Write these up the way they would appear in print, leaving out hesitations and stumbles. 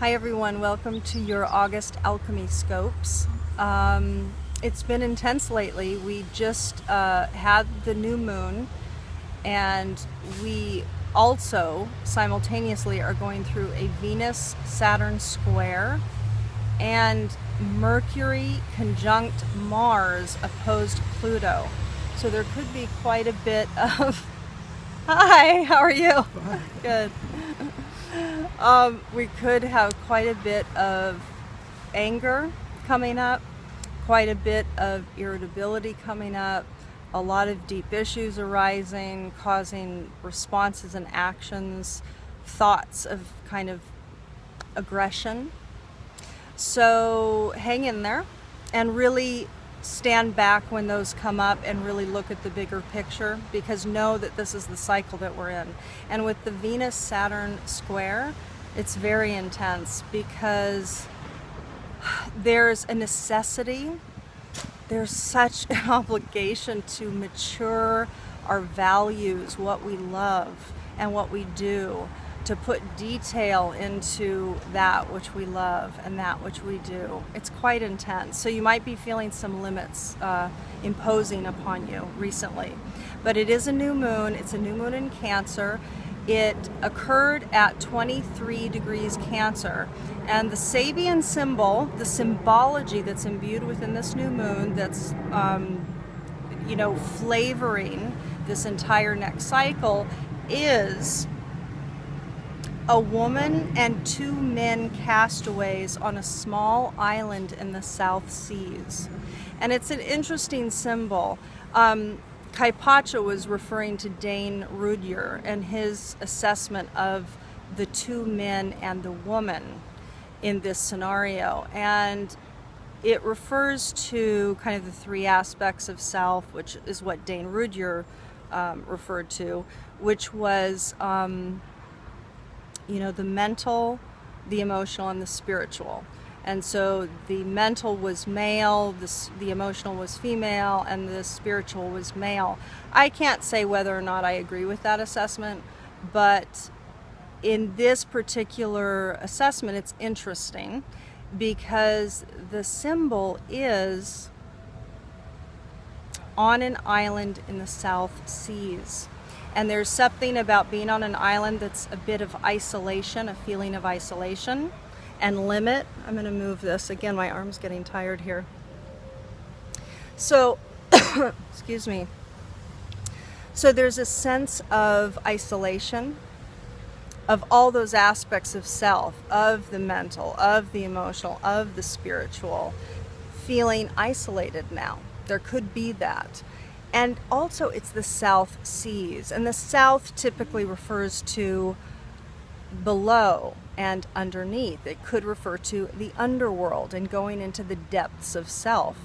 Hi everyone, welcome to your August Alchemy Scopes. It's been intense lately. We just had the new moon, and we also simultaneously are going through a Venus-Saturn square and Mercury conjunct Mars opposed Pluto. So there could be quite a bit of... Hi, how are you? Fine. Good. We could have quite a bit of anger coming up, quite a bit of irritability coming up, a lot of deep issues arising, causing responses and actions, thoughts of kind of aggression. So hang in there and really stand back when those come up and really look at the bigger picture, because know that this is the cycle that we're in. And with the Venus-Saturn square, it's very intense because there's a necessity, there's such an obligation to mature our values, what we love and what we do, to put detail into that which we love and that which we do. It's quite intense. So you might be feeling some limits imposing upon you recently. But it is a new moon. It's a new moon in Cancer. It occurred at 23 degrees Cancer. And the Sabian symbol, the symbology that's imbued within this new moon, that's flavoring this entire next cycle, is a woman and two men castaways on a small island in the South Seas. And it's an interesting symbol. Kaipacha was referring to Dane Rudyard and his assessment of the two men and the woman in this scenario. And it refers to kind of the three aspects of self, which is what Dane Rudyard referred to, which was the mental, the emotional, and the spiritual. And so the mental was male, the emotional was female, and the spiritual was male. I can't say whether or not I agree with that assessment, but in this particular assessment, it's interesting because the symbol is on an island in the South Seas. And there's something about being on an island that's a bit of isolation, a feeling of isolation and limit. I'm going to move this. Again, my arm's getting tired here. So, excuse me. So there's a sense of isolation, of all those aspects of self, of the mental, of the emotional, of the spiritual, feeling isolated now. There could be that. And also it's the South Seas, and the South typically refers to below and underneath. It could refer to the underworld and going into the depths of self.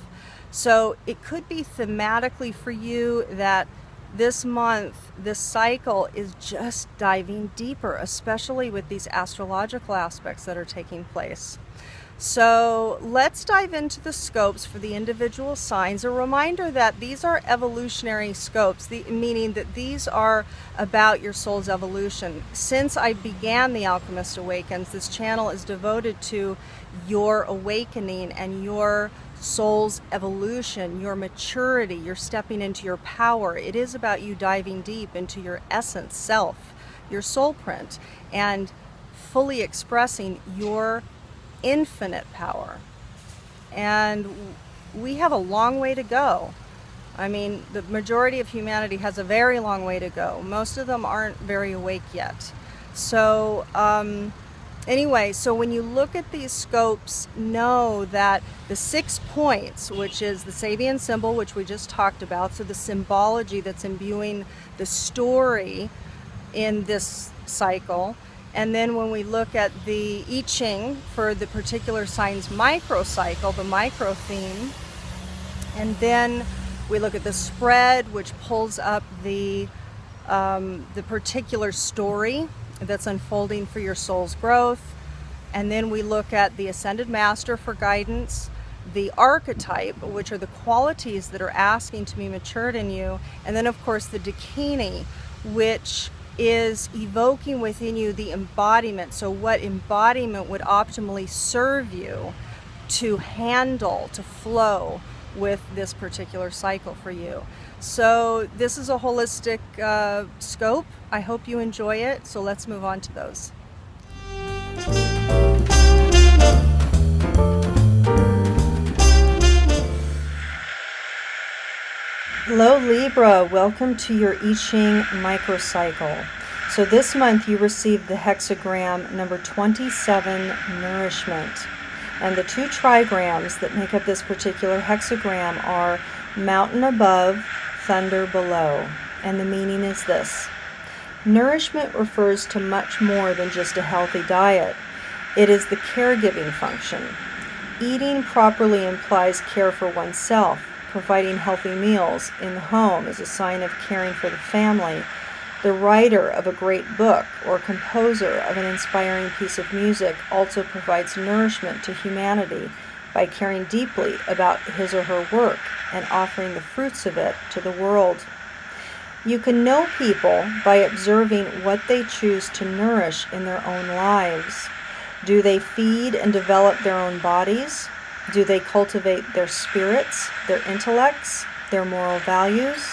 So it could be thematically for you that this month, this cycle is just diving deeper, especially with these astrological aspects that are taking place. So let's dive into the scopes for the individual signs. A reminder that these are evolutionary scopes, meaning that these are about your soul's evolution. Since I began The Alchemist Awakens, this channel is devoted to your awakening and your soul's evolution, your maturity, your stepping into your power. It is about you diving deep into your essence, self, your soul print, and fully expressing your infinite power. And we have a long way to go. I mean, the majority of humanity has a very long way to go. Most of them aren't very awake yet. So anyway, so when you look at these scopes, know that the 6 points, which is the Sabian symbol, which we just talked about, so the symbology that's imbuing the story in this cycle. And then when we look at the I Ching for the particular sign's microcycle, the micro theme, and then we look at the spread, which pulls up the particular story that's unfolding for your soul's growth. And then we look at the Ascended Master for guidance, the Archetype, which are the qualities that are asking to be matured in you, and then of course the Dakini, which is evoking within you the embodiment. So what embodiment would optimally serve you to handle, to flow with this particular cycle for you. So this is a holistic scope. I hope you enjoy it. So let's move on to those. Hello Libra, welcome to your I Ching microcycle. So this month you received the hexagram number 27, nourishment. And the two trigrams that make up this particular hexagram are mountain above, thunder below. And the meaning is this: nourishment refers to much more than just a healthy diet. It is the caregiving function. Eating properly implies care for oneself. Providing healthy meals in the home is a sign of caring for the family. The writer of a great book or composer of an inspiring piece of music also provides nourishment to humanity by caring deeply about his or her work and offering the fruits of it to the world. You can know people by observing what they choose to nourish in their own lives. Do they feed and develop their own bodies? Do they cultivate their spirits, their intellects, their moral values?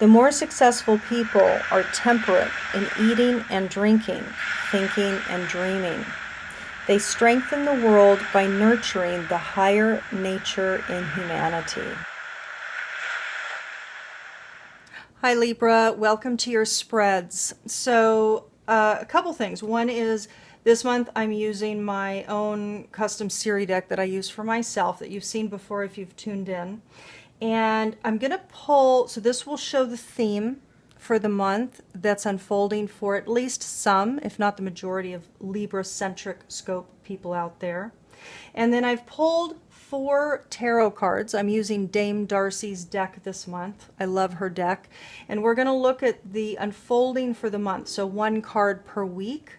The more successful people are temperate in eating and drinking, thinking and dreaming. They strengthen the world by nurturing the higher nature in humanity. Hi Libra, welcome to your spreads. So a couple things. One is this month I'm using my own custom series deck that I use for myself that you've seen before if you've tuned in. And I'm going to pull, so this will show the theme for the month that's unfolding for at least some, if not the majority of Libra-centric scope people out there. And then I've pulled 4 tarot cards. I'm using Dame Darcy's deck this month. I love her deck. And we're going to look at the unfolding for the month, so 1 card per week.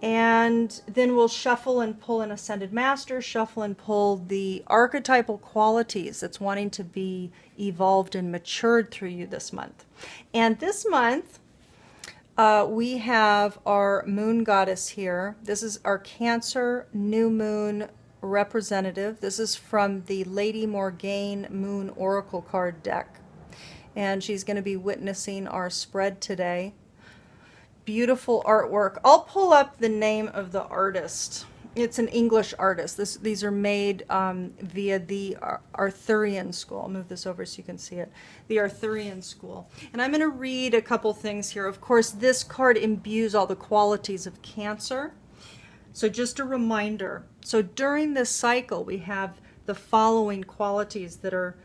And then we'll shuffle and pull an Ascended Master, shuffle and pull the archetypal qualities that's wanting to be evolved and matured through you this month. And this month, we have our moon goddess here. This is our Cancer new moon representative. This is from the Lady Morgane Moon Oracle card deck. And she's going to be witnessing our spread today. Beautiful artwork. I'll pull up the name of the artist. It's an English artist. These are made via the Arthurian school. I'll move this over so you can see it. The Arthurian school. And I'm going to read a couple things here. Of course, this card imbues all the qualities of Cancer. So just a reminder. So during this cycle, we have the following qualities that are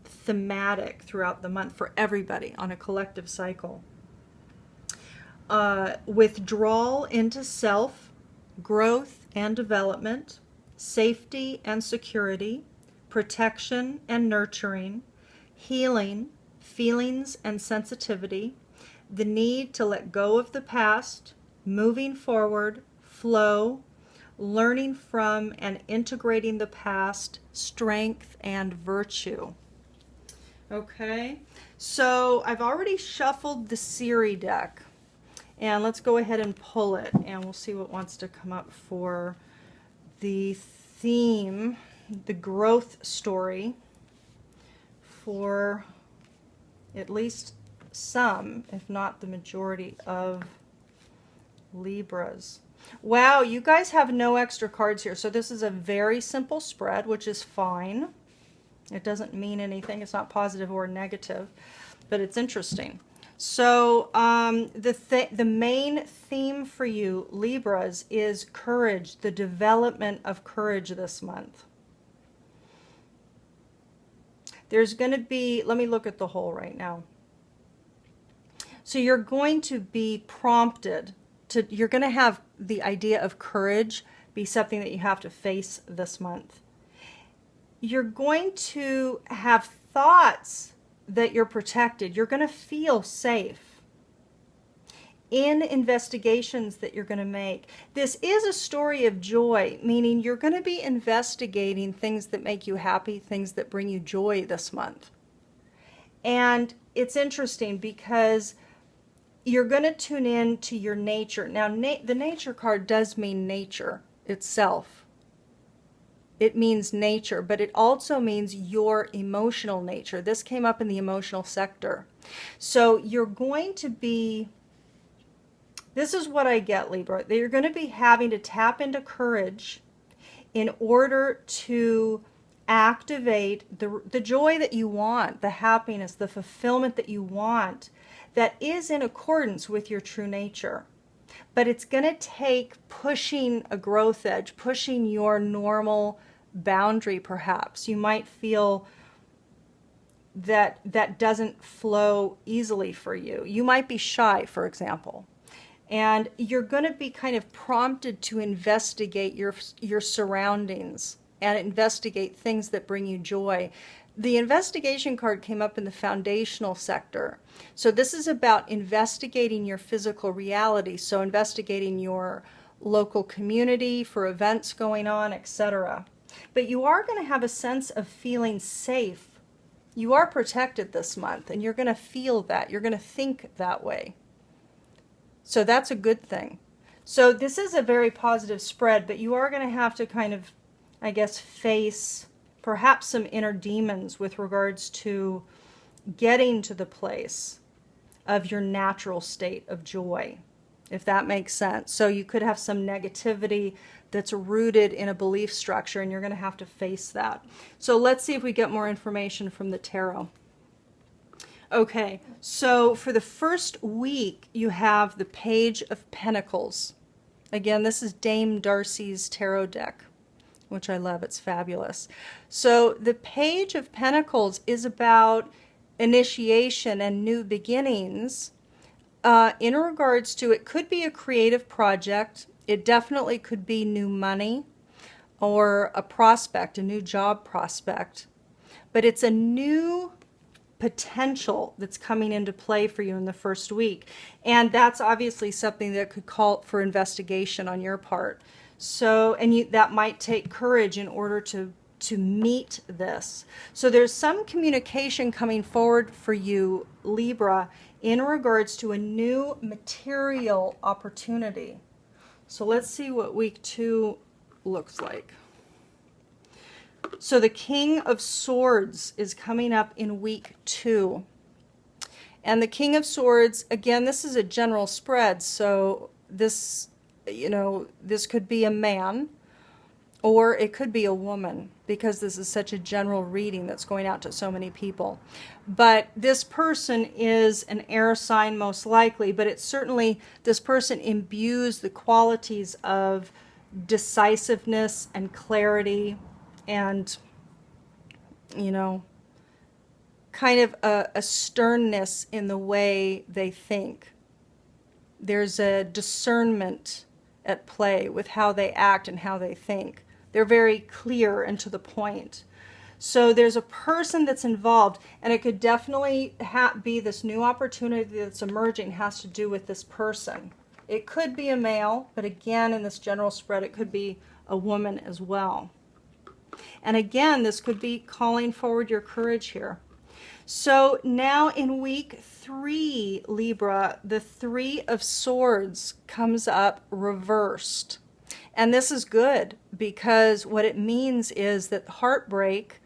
thematic throughout the month for everybody on a collective cycle. Withdrawal into self, growth and development, safety and security, protection and nurturing, healing, feelings and sensitivity, the need to let go of the past, moving forward, flow, learning from and integrating the past, strength and virtue. Okay, so I've already shuffled the series deck. And let's go ahead and pull it, and we'll see what wants to come up for the theme, the growth story for at least some, if not the majority of Libras. Wow, you guys have no extra cards here. So this is a very simple spread, which is fine. It doesn't mean anything. It's not positive or negative, but it's interesting. So the main theme for you, Libras, is courage, the development of courage this month. There's going to be, let me look at the whole right now. So you're going to be prompted to, you're going to have the idea of courage be something that you have to face this month. You're going to have thoughts that you're protected. You're going to feel safe in investigations that you're going to make. This is a story of joy, meaning you're going to be investigating things that make you happy, things that bring you joy this month. And it's interesting because you're going to tune in to your nature. Now, the nature card does mean nature itself. It means nature, but it also means your emotional nature. This came up in the emotional sector. So you're going to be, this is what I get, Libra, that you're going to be having to tap into courage in order to activate the joy that you want, the happiness, the fulfillment that you want, that is in accordance with your true nature. But it's going to take pushing a growth edge, pushing your normal boundary perhaps. You might feel that that doesn't flow easily for you. You might be shy, for example. And you're going to be kind of prompted to investigate your surroundings and investigate things that bring you joy. The investigation card came up in the foundational sector. So this is about investigating your physical reality. So investigating your local community for events going on, etc. But you are going to have a sense of feeling safe. You are protected this month, and you're going to feel that. You're going to think that way. So that's a good thing. So this is a very positive spread, but you are going to have to kind of, I guess, face perhaps some inner demons with regards to getting to the place of your natural state of joy, if that makes sense. So you could have some negativity that's rooted in a belief structure, and you're going to have to face that. So let's see if we get more information from the tarot. Okay, so for the first week, you have the Page of Pentacles. Again, this is Dame Darcy's tarot deck, which I love. It's fabulous. So the Page of Pentacles is about initiation and new beginnings in regards to, it could be a creative project. It definitely could be new money or a prospect, a new job prospect. But it's a new potential that's coming into play for you in the first week. And that's obviously something that could call for investigation on your part. So, and that might take courage in order to meet this. So there's some communication coming forward for you, Libra, in regards to a new material opportunity. So let's see what week 2 looks like. So the King of Swords is coming up in week 2. And the King of Swords, again, this is a general spread. So this, this could be a man or it could be a woman, because this is such a general reading that's going out to so many people. But this person is an air sign most likely, but it's certainly, this person imbues the qualities of decisiveness and clarity and, kind of a sternness in the way they think. There's a discernment at play with how they act and how they think. They're very clear and to the point. So there's a person that's involved, and it could definitely be this new opportunity that's emerging has to do with this person. It could be a male, but again, in this general spread, it could be a woman as well. And again, this could be calling forward your courage here. So now in week 3, Libra, the 3 of Swords comes up reversed. And this is good, because what it means is that heartbreak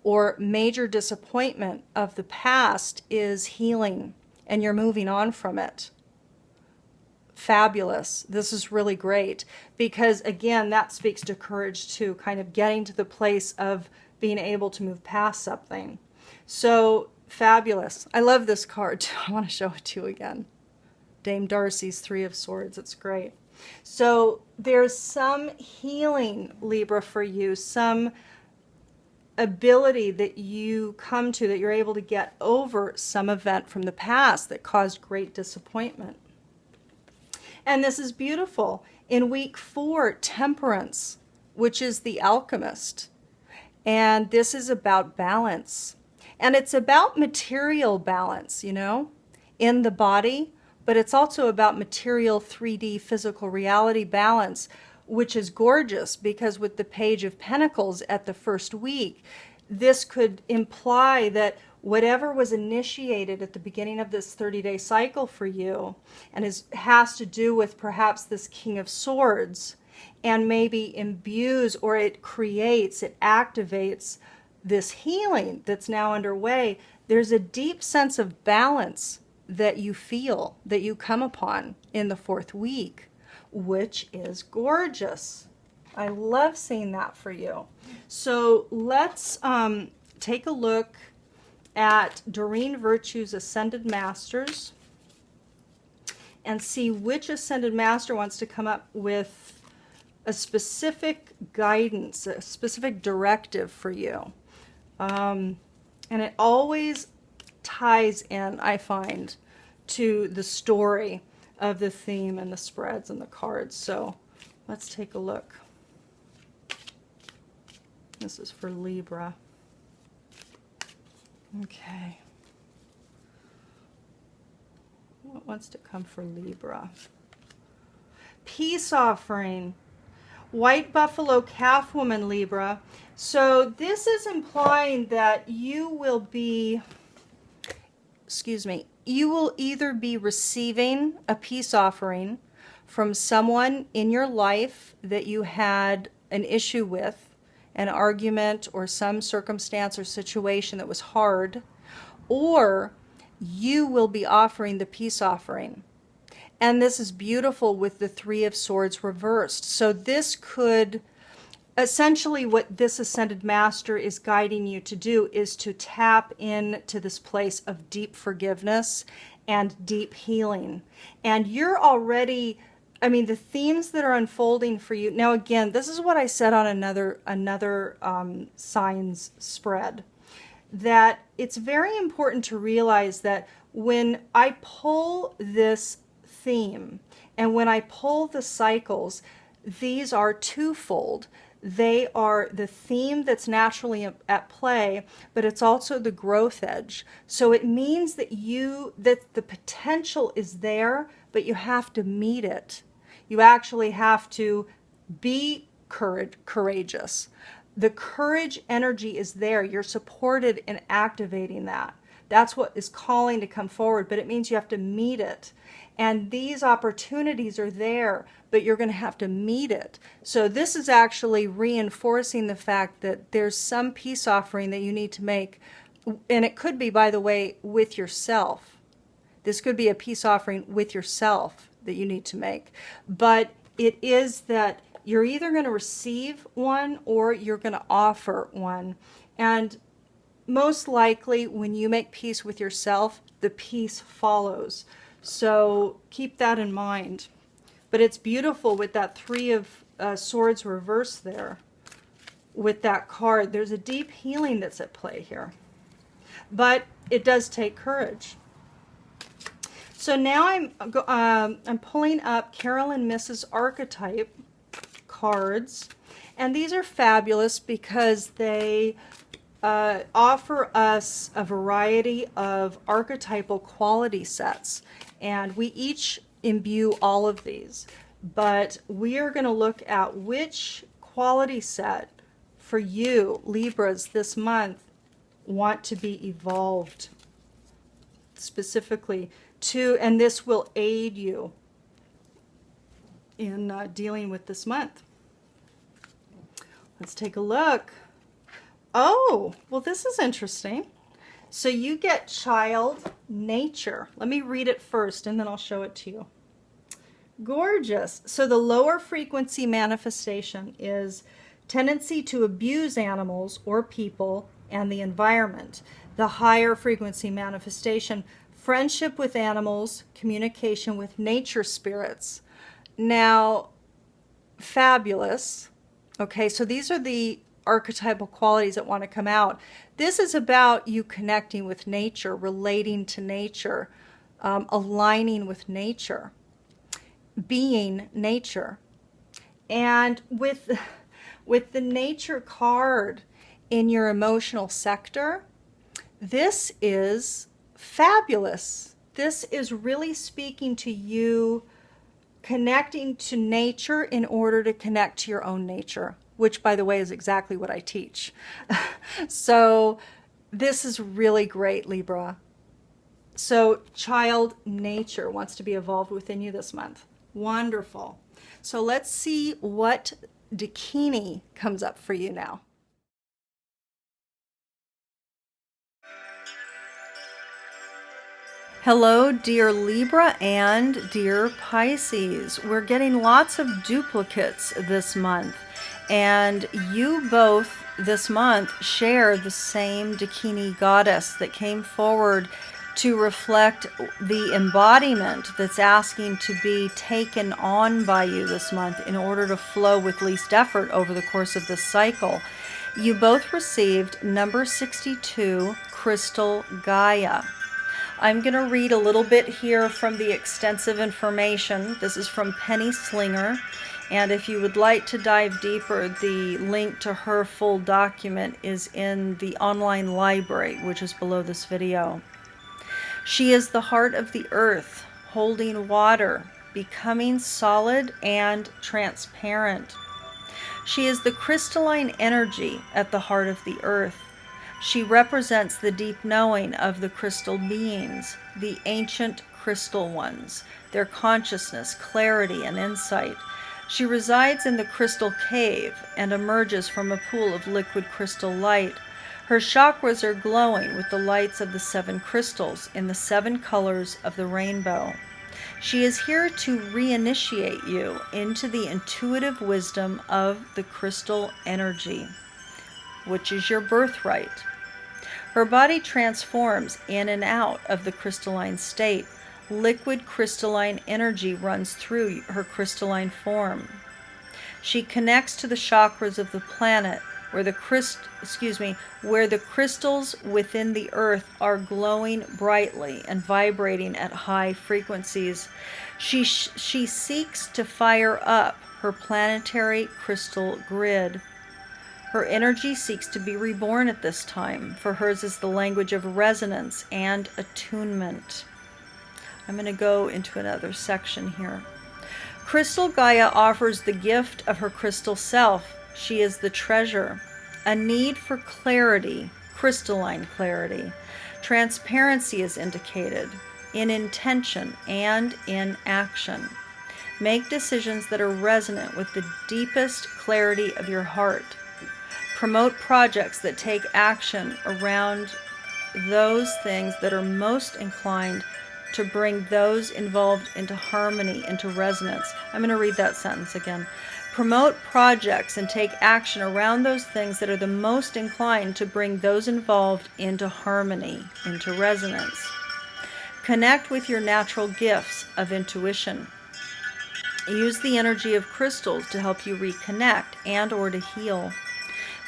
or major disappointment of the past is healing, and you're moving on from it. Fabulous. This is really great, because again, that speaks to courage too, kind of getting to the place of being able to move past something. So fabulous. I love this card too. I want to show it to you again. Dame Darcy's 3 of Swords. It's great. So there's some healing, Libra, for you, some ability that you come to, that you're able to get over some event from the past that caused great disappointment. And this is beautiful. In week 4, Temperance, which is the Alchemist. And this is about balance. And it's about material balance, in the body. But it's also about material 3D physical reality balance, which is gorgeous, because with the Page of Pentacles at the first week, this could imply that whatever was initiated at the beginning of this 30-day cycle for you, and has to do with perhaps this King of Swords, and maybe imbues, or it creates, it activates this healing that's now underway. There's a deep sense of balance that you feel, that you come upon in the 4th week, which is gorgeous. I love seeing that for you. So let's take a look at Doreen Virtue's Ascended Masters and see which Ascended Master wants to come up with a specific guidance, a specific directive for you. And it always ties in, I find, to the story of the theme and the spreads and the cards. So let's take a look. This is for Libra. Okay. What wants to come for Libra? Peace offering. White buffalo calf woman, Libra. So this is implying that you will be, you will either be receiving a peace offering from someone in your life that you had an issue with, an argument or some circumstance or situation that was hard, or you will be offering the peace offering. And this is beautiful with the 3 of Swords reversed. So this could, essentially what this Ascended Master is guiding you to do is to tap into this place of deep forgiveness and deep healing. And you're already, I mean, the themes that are unfolding for you. Now, again, this is what I said on another signs spread, that it's very important to realize that when I pull this theme and when I pull the cycles, these are twofold. They are the theme that's naturally at play, but it's also the growth edge. So it means that that the potential is there, but you have to meet it. You actually have to be courageous. The courage energy is there. You're supported in activating that. That's what is calling to come forward, but it means you have to meet it. And these opportunities are there, but you're going to have to meet it. So this is actually reinforcing the fact that there's some peace offering that you need to make. And it could be, by the way, with yourself. This could be a peace offering with yourself that you need to make. But it is that you're either going to receive one or you're going to offer one. And most likely when you make peace with yourself, the peace follows. So keep that in mind. But it's beautiful with that 3 of Swords reversed there. With that card, there's a deep healing that's at play here. But it does take courage. So now I'm pulling up Carolyn Mrs. Archetype cards. And these are fabulous because they offer us a variety of archetypal quality sets. And we each imbue all of these. But we are going to look at which quality set for you, Libras, this month want to be evolved specifically to, and this will aid you in dealing with this month. Let's take a look. Oh, well, this is interesting. So you get child nature. Let me read it first and then I'll show it to you. Gorgeous. So the lower frequency manifestation is tendency to abuse animals or people and the environment. The higher frequency manifestation, friendship with animals, communication with nature spirits. Now, fabulous. Okay, so these are the archetypal qualities that want to come out. This is about you connecting with nature, relating to nature, aligning with nature, being nature. And with the nature card in your emotional sector, this is fabulous. This is really speaking to you connecting to nature in order to connect to your own nature, which, by the way, is exactly what I teach. So This is really great, Libra. So child nature wants to be evolved within you this month. Wonderful. So let's see what Dakini comes up for you now. Hello, dear Libra and dear Pisces. We're getting lots of duplicates this month, and you both this month share the same Dakini Goddess that came forward to reflect the embodiment that's asking to be taken on by you this month in order to flow with least effort over the course of this cycle. You both received number 62, Crystal Gaia. I'm going to read a little bit here from the extensive information. This is from Penny Slinger, and if you would like to dive deeper, the link to her full document is in the online library, which is below this video. She is the heart of the earth, holding water, becoming solid and transparent. She is the crystalline energy at the heart of the earth. She represents the deep knowing of the crystal beings, the ancient crystal ones, their consciousness, clarity, and insight. She resides in the crystal cave and emerges from a pool of liquid crystal light. Her chakras are glowing with the lights of the 7 crystals in the 7 colors of the rainbow. She is here to reinitiate you into the intuitive wisdom of the crystal energy, which is your birthright. Her body transforms in and out of the crystalline state. Liquid crystalline energy runs through her crystalline form. She connects to the chakras of the planet, where the crystals within the earth are glowing brightly and vibrating at high frequencies. She seeks to fire up her planetary crystal grid. Her energy seeks to be reborn at this time, for hers is the language of resonance and attunement. I'm going to go into another section here. Crystal Gaia offers the gift of her crystal self. She is the treasure, a need for clarity, crystalline clarity. Transparency is indicated in intention and in action. Make decisions that are resonant with the deepest clarity of your heart. Promote projects that take action around those things that are most inclined to bring those involved into harmony, into resonance. I'm going to read that sentence again. Promote projects and take action around those things that are the most inclined to bring those involved into harmony, into resonance. Connect with your natural gifts of intuition. Use the energy of crystals to help you reconnect and or to heal.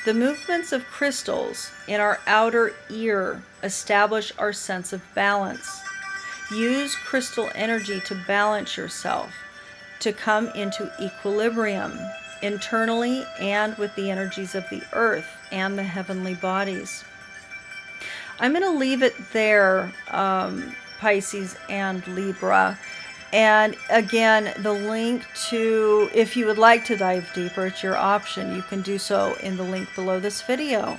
The movements of crystals in our outer ear establish our sense of balance. Use crystal energy to balance yourself, to come into equilibrium internally and with the energies of the earth and the heavenly bodies. I'm going to leave it there, Pisces and Libra. And again, the link to, if you would like to dive deeper, it's your option. You can do so in the link below this video.